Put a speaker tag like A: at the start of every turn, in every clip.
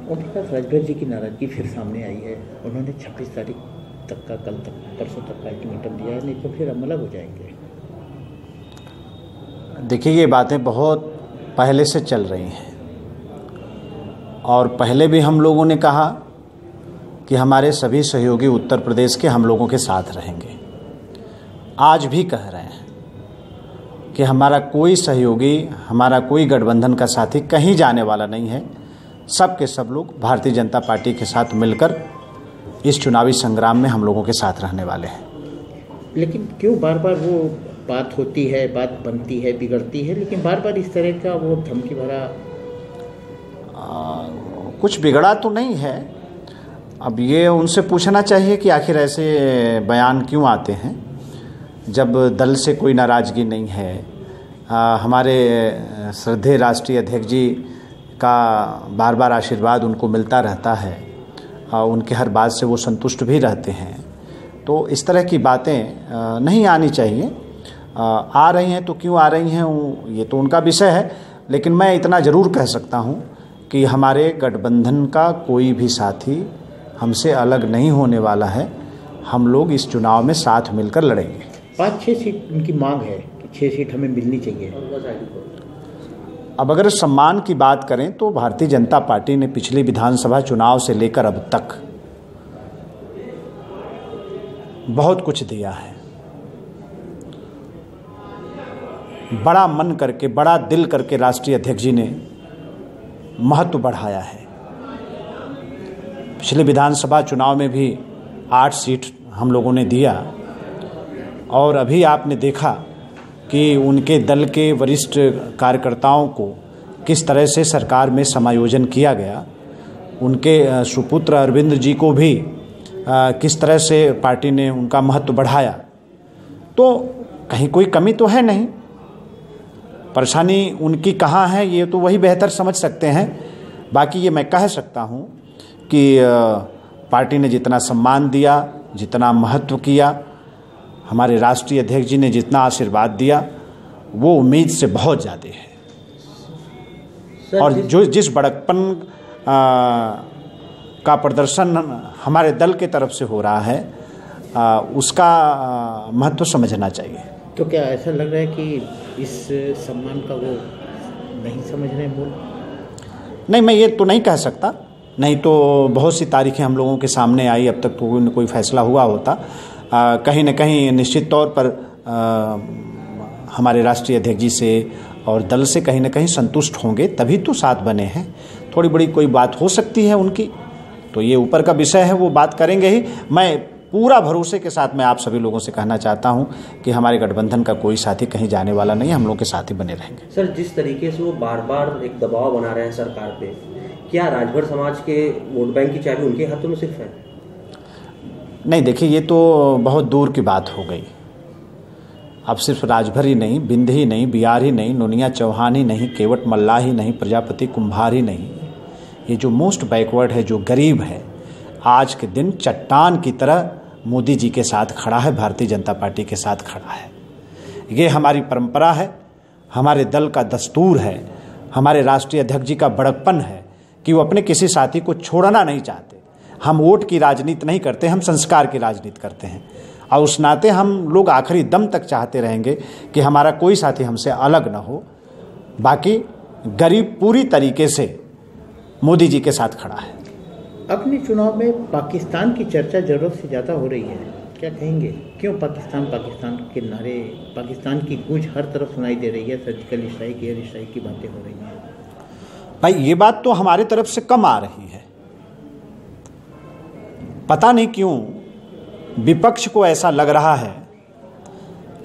A: ओम प्रकाश राजभर जी की नाराजगी फिर सामने आई है। उन्होंने 26 तारीख तक का, कल तक, परसों तक का अल्टीमेटम दिया है, नहीं तो फिर हम अलग हो जाएंगे।
B: देखिए, ये बातें बहुत पहले से चल रही हैं और पहले भी हम लोगों ने कहा कि हमारे सभी सहयोगी उत्तर प्रदेश के हम लोगों के साथ रहेंगे। आज भी कह रहे हैं कि हमारा कोई सहयोगी, हमारा कोई गठबंधन का साथी कहीं जाने वाला नहीं है। सब के सब लोग भारतीय जनता पार्टी के साथ मिलकर इस चुनावी संग्राम में हम लोगों के साथ रहने वाले हैं।
A: लेकिन क्यों बार बार वो बात होती है, बात बनती है, बिगड़ती है, लेकिन बार बार इस तरह का वो धमकी भरा?
B: कुछ बिगड़ा तो नहीं है। अब ये उनसे पूछना चाहिए कि आखिर ऐसे बयान क्यों आते हैं जब दल से कोई नाराज़गी नहीं है। हमारे श्रद्धेय राष्ट्रीय अध्यक्ष जी का बार बार आशीर्वाद उनको मिलता रहता है और उनके हर बात से वो संतुष्ट भी रहते हैं। तो इस तरह की बातें नहीं आनी चाहिए। आ रही हैं तो क्यों आ रही हैं, ये तो उनका विषय है। लेकिन मैं इतना ज़रूर कह सकता हूँ कि हमारे गठबंधन का कोई भी साथी हमसे अलग नहीं होने वाला है। हम लोग इस चुनाव में साथ मिलकर लड़ेंगे।
A: 5-6 सीट उनकी मांग है कि 6 सीट हमें मिलनी चाहिए।
B: अब अगर सम्मान की बात करें तो भारतीय जनता पार्टी ने पिछले विधानसभा चुनाव से लेकर अब तक बहुत कुछ दिया है। बड़ा मन करके, बड़ा दिल करके राष्ट्रीय अध्यक्ष जी ने महत्व बढ़ाया है। पिछले विधानसभा चुनाव में भी 8 सीट हम लोगों ने दिया और अभी आपने देखा कि उनके दल के वरिष्ठ कार्यकर्ताओं को किस तरह से सरकार में समायोजन किया गया। उनके सुपुत्र अरविंद जी को भी किस तरह से पार्टी ने उनका महत्व बढ़ाया। तो कहीं कोई कमी तो है नहीं। परेशानी उनकी कहाँ है ये तो वही बेहतर समझ सकते हैं। बाकी ये मैं कह सकता हूँ कि पार्टी ने जितना सम्मान दिया, जितना महत्व किया, हमारे राष्ट्रीय अध्यक्ष जी ने जितना आशीर्वाद दिया, वो उम्मीद से बहुत ज़्यादा है। और जो जिस बड़कपन का प्रदर्शन हमारे दल के तरफ से हो रहा है उसका महत्व समझना चाहिए।
A: तो क्या ऐसा लग रहा है कि इस सम्मान का वो नहीं समझ रहे मूल?
B: नहीं, मैं ये तो नहीं कह सकता। नहीं तो बहुत सी तारीखें हम लोगों के सामने आई, अब तक तो कोई फैसला हुआ होता। कहीं न कहीं निश्चित तौर पर हमारे राष्ट्रीय अध्यक्ष जी से और दल से कहीं न कहीं संतुष्ट होंगे, तभी तो साथ बने हैं। थोड़ी बड़ी कोई बात हो सकती है उनकी, तो ये ऊपर का विषय है, वो बात करेंगे ही। मैं पूरा भरोसे के साथ मैं आप सभी लोगों से कहना चाहता हूं कि हमारे गठबंधन का कोई साथी कहीं जाने वाला नहीं है। हम लोग के साथ ही बने रहेंगे।
C: सर, जिस तरीके से वो बार बार एक दबाव बना रहे हैं सरकार पे, क्या राजभर समाज के वोट बैंक की चाबी उनके हाथों में सिर्फ है?
B: नहीं, देखिए, ये तो बहुत दूर की बात हो गई। अब सिर्फ राजभर ही नहीं, बिंद ही नहीं, बिहार ही नहीं, नोनिया चौहान ही नहीं, केवट मल्लाह ही नहीं, प्रजापति कुम्भार ही नहीं, ये जो मोस्ट बैकवर्ड है, जो गरीब है, आज के दिन चट्टान की तरह मोदी जी के साथ खड़ा है, भारतीय जनता पार्टी के साथ खड़ा है। ये हमारी परंपरा है, हमारे दल का दस्तूर है, हमारे राष्ट्रीय अध्यक्ष जी का बड़कपन है कि वो अपने किसी साथी को छोड़ना नहीं चाहते। हम वोट की राजनीति नहीं करते, हम संस्कार की राजनीति करते हैं और उस नाते हम लोग आखिरी दम तक चाहते रहेंगे कि हमारा कोई साथी हमसे अलग ना हो। बाकी गरीब पूरी तरीके से मोदी जी के साथ खड़ा है।
A: अपने चुनाव में पाकिस्तान की चर्चा जरूरत से ज़्यादा हो रही है, क्या कहेंगे? क्यों पाकिस्तान पाकिस्तान के नारे, पाकिस्तान की गूंज हर तरफ सुनाई दे रही है? सर्जिकल स्ट्राइक, एयर स्ट्राइक की बातें हो रही हैं।
B: भाई, ये बात तो हमारे तरफ से कम आ रही है। पता नहीं क्यों विपक्ष को ऐसा लग रहा है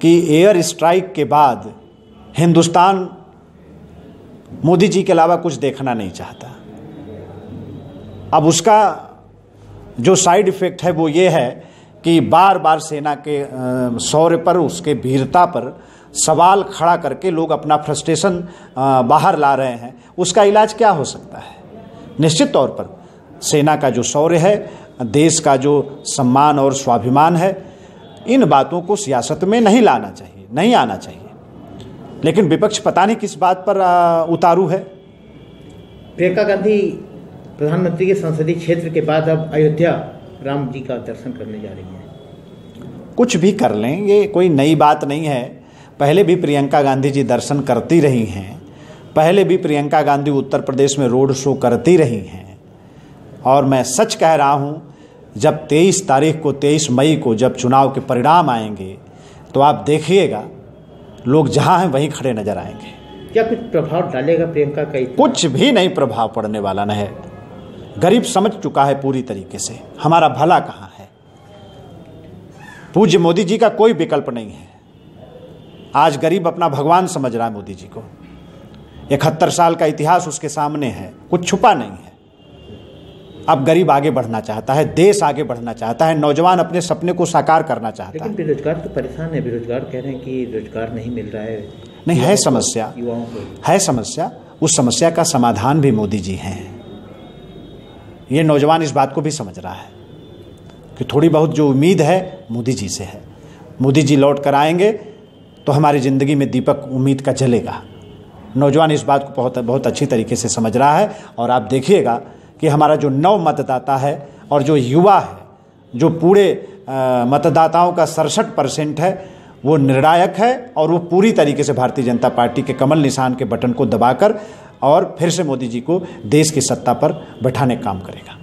B: कि एयर स्ट्राइक के बाद हिंदुस्तान मोदी जी के अलावा कुछ देखना नहीं चाहता। अब उसका जो साइड इफ़ेक्ट है वो ये है कि बार बार सेना के शौर्य पर, उसके वीरता पर सवाल खड़ा करके लोग अपना फ्रस्ट्रेशन बाहर ला रहे हैं। उसका इलाज क्या हो सकता है? निश्चित तौर पर सेना का जो शौर्य है, देश का जो सम्मान और स्वाभिमान है, इन बातों को सियासत में नहीं लाना चाहिए, नहीं आना चाहिए। लेकिन विपक्ष पता नहीं किस बात पर उतारू है।
A: प्रियंका गांधी प्रधानमंत्री के संसदीय क्षेत्र के बाद अब अयोध्या राम जी का दर्शन करने जा रही हैं।
B: कुछ भी कर लें, ये कोई नई बात नहीं है। पहले भी प्रियंका गांधी जी दर्शन करती रही हैं, पहले भी प्रियंका गांधी उत्तर प्रदेश में रोड शो करती रही हैं। और मैं सच कह रहा हूँ, जब 23 तारीख को 23 मई को जब चुनाव के परिणाम आएंगे तो आप देखिएगा लोग जहाँ हैं वहीं खड़े नजर आएंगे।
A: क्या कुछ प्रभाव डालेगा प्रियंका का?
B: कुछ भी नहीं प्रभाव पड़ने वाला न है। गरीब समझ चुका है पूरी तरीके से हमारा भला कहाँ है। पूज्य मोदी जी का कोई विकल्प नहीं है। आज गरीब अपना भगवान समझ रहा है मोदी जी को। 71 साल का इतिहास उसके सामने है, कुछ छुपा नहीं है। अब गरीब आगे बढ़ना चाहता है, देश आगे बढ़ना चाहता है, नौजवान अपने सपने को साकार करना चाहता है।
A: लेकिन बेरोजगार तो परेशान है, बेरोजगार कह रहे हैं कि रोजगार नहीं मिल रहा है।
B: नहीं है समस्या,
A: युवाओं को
B: है समस्या। उस समस्या का समाधान भी मोदी जी हैं। ये नौजवान इस बात को भी समझ रहा है कि थोड़ी बहुत जो उम्मीद है मोदी जी से है। मोदी जी लौट कर आएंगे तो हमारी ज़िंदगी में दीपक उम्मीद का जलेगा। नौजवान इस बात को बहुत अच्छी तरीके से समझ रहा है। और आप देखिएगा कि हमारा जो नव मतदाता है और जो युवा है, जो पूरे मतदाताओं का 67% है, वो निर्णायक है और वो पूरी तरीके से भारतीय जनता पार्टी के कमल निशान के बटन को दबाकर और फिर से मोदी जी को देश की सत्ता पर बैठाने का काम करेगा।